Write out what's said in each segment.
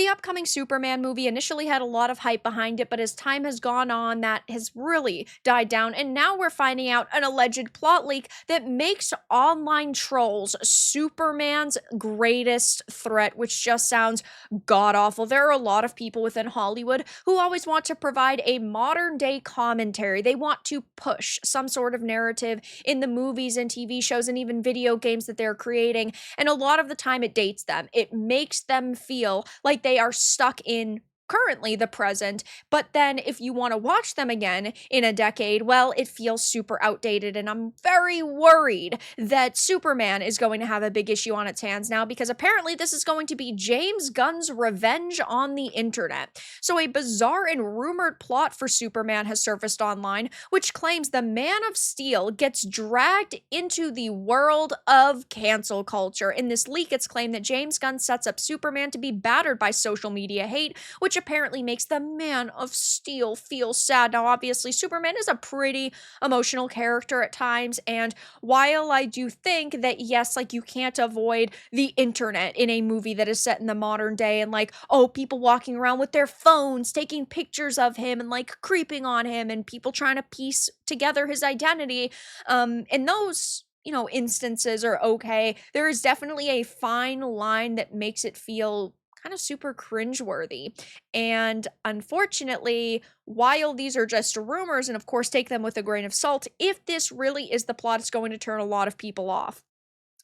The upcoming Superman movie initially had a lot of hype behind it, but as time has gone on, that has really died down. And now we're finding out an alleged plot leak that makes online trolls Superman's greatest threat, which just sounds god awful. There are a lot of people within Hollywood who always want to provide a modern day commentary. They want to push some sort of narrative in the movies and TV shows and even video games that they're creating. And a lot of the time it dates them. It makes them feel like they are stuck in currently the present, but then if you want to watch them again in a decade, well, it feels super outdated, and I'm very worried that Superman is going to have a big issue on its hands now, because apparently this is going to be James Gunn's revenge on the internet. So a bizarre and rumored plot for Superman has surfaced online, which claims the Man of Steel gets dragged into the world of cancel culture. In this leak, it's claimed that James Gunn sets up Superman to be battered by social media hate, which apparently makes the Man of Steel feel sad. Now, obviously, Superman is a pretty emotional character at times, and while I do think that, yes, like, you can't avoid the internet in a movie that is set in the modern day, and like, oh, people walking around with their phones, taking pictures of him, and like creeping on him, and people trying to piece together his identity, and those instances are okay. There is definitely a fine line that makes it feel kind of super cringeworthy. And unfortunately, while these are just rumors, and of course take them with a grain of salt, if this really is the plot, it's going to turn a lot of people off.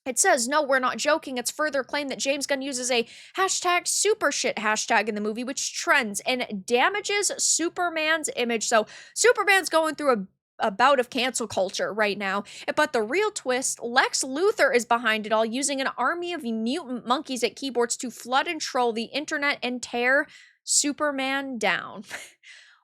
It says, no, we're not joking. It's further claimed that James Gunn uses a hashtag super shit hashtag in the movie, which trends and damages Superman's image. So Superman's going through a bout of cancel culture right now. But the real twist, Lex Luthor is behind it all, using an army of mutant monkeys at keyboards to flood and troll the internet and tear Superman down.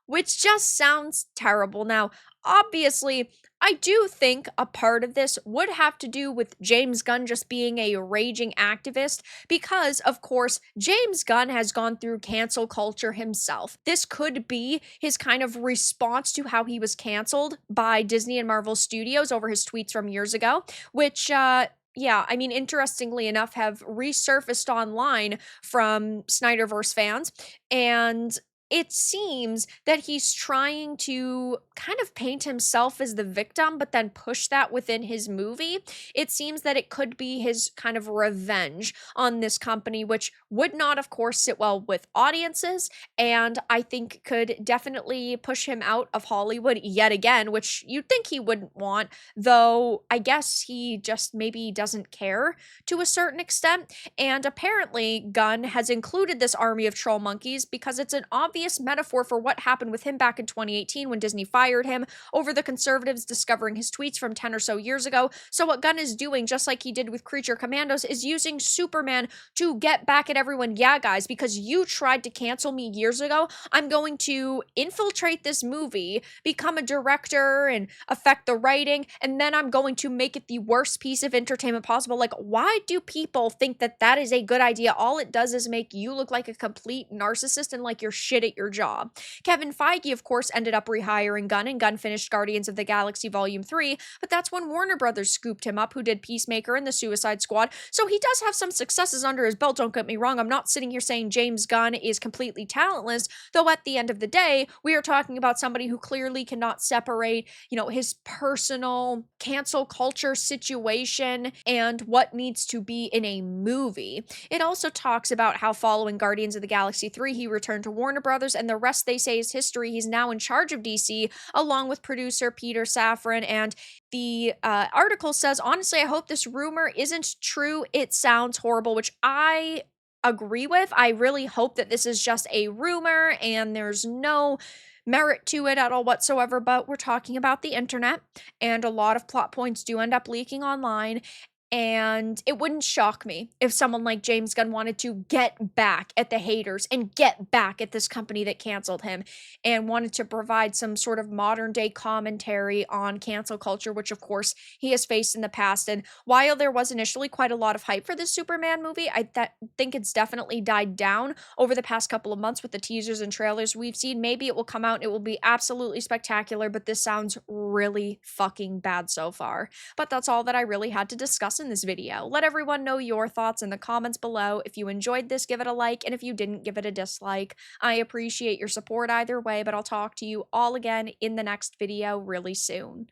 Which just sounds terrible. Now, obviously, I do think a part of this would have to do with James Gunn just being a raging activist, because, of course, James Gunn has gone through cancel culture himself. This could be his kind of response to how he was canceled by Disney and Marvel Studios over his tweets from years ago, which, yeah, I mean, interestingly enough, have resurfaced online from Snyderverse fans, and it seems that he's trying to kind of paint himself as the victim, but then push that within his movie. It seems that it could be his kind of revenge on this company, which would not, of course, sit well with audiences, and I think could definitely push him out of Hollywood yet again, which you'd think he wouldn't want, though I guess he just maybe doesn't care to a certain extent. And apparently, Gunn has included this army of troll monkeys because it's an obvious metaphor for what happened with him back in 2018 when Disney fired him over the conservatives discovering his tweets from 10 or so years ago. So what Gunn is doing, just like he did with Creature Commandos, is using Superman to get back at everyone. Yeah, guys, because you tried to cancel me years ago, I'm going to infiltrate this movie, become a director, and affect the writing, and then I'm going to make it the worst piece of entertainment possible. Like, why do people think that that is a good idea? All it does is make you look like a complete narcissist and like you're shit at your job. Kevin Feige, of course, ended up rehiring Gunn, and Gunn finished Guardians of the Galaxy Volume 3, but that's when Warner Brothers scooped him up, who did Peacemaker and the Suicide Squad. So he does have some successes under his belt, don't get me wrong. I'm not sitting here saying James Gunn is completely talentless, though at the end of the day, we are talking about somebody who clearly cannot separate, his personal cancel culture situation and what needs to be in a movie. It also talks about how following Guardians of the Galaxy 3, he returned to Warner Brothers, and the rest, they say, is history. He's now in charge of DC, along with producer Peter Safran. And the article says, honestly, I hope this rumor isn't true. It sounds horrible, which I agree with. I really hope that this is just a rumor and there's no merit to it at all whatsoever, but we're talking about the internet, and a lot of plot points do end up leaking online. And it wouldn't shock me if someone like James Gunn wanted to get back at the haters and get back at this company that canceled him, and wanted to provide some sort of modern day commentary on cancel culture, which of course he has faced in the past. And while there was initially quite a lot of hype for this Superman movie, I think it's definitely died down over the past couple of months with the teasers and trailers we've seen. Maybe it will come out, it will be absolutely spectacular, but this sounds really fucking bad so far. But that's all that I really had to discuss in this video. Let everyone know your thoughts in the comments below. If you enjoyed this, give it a like, and if you didn't, give it a dislike. I appreciate your support either way, but I'll talk to you all again in the next video really soon.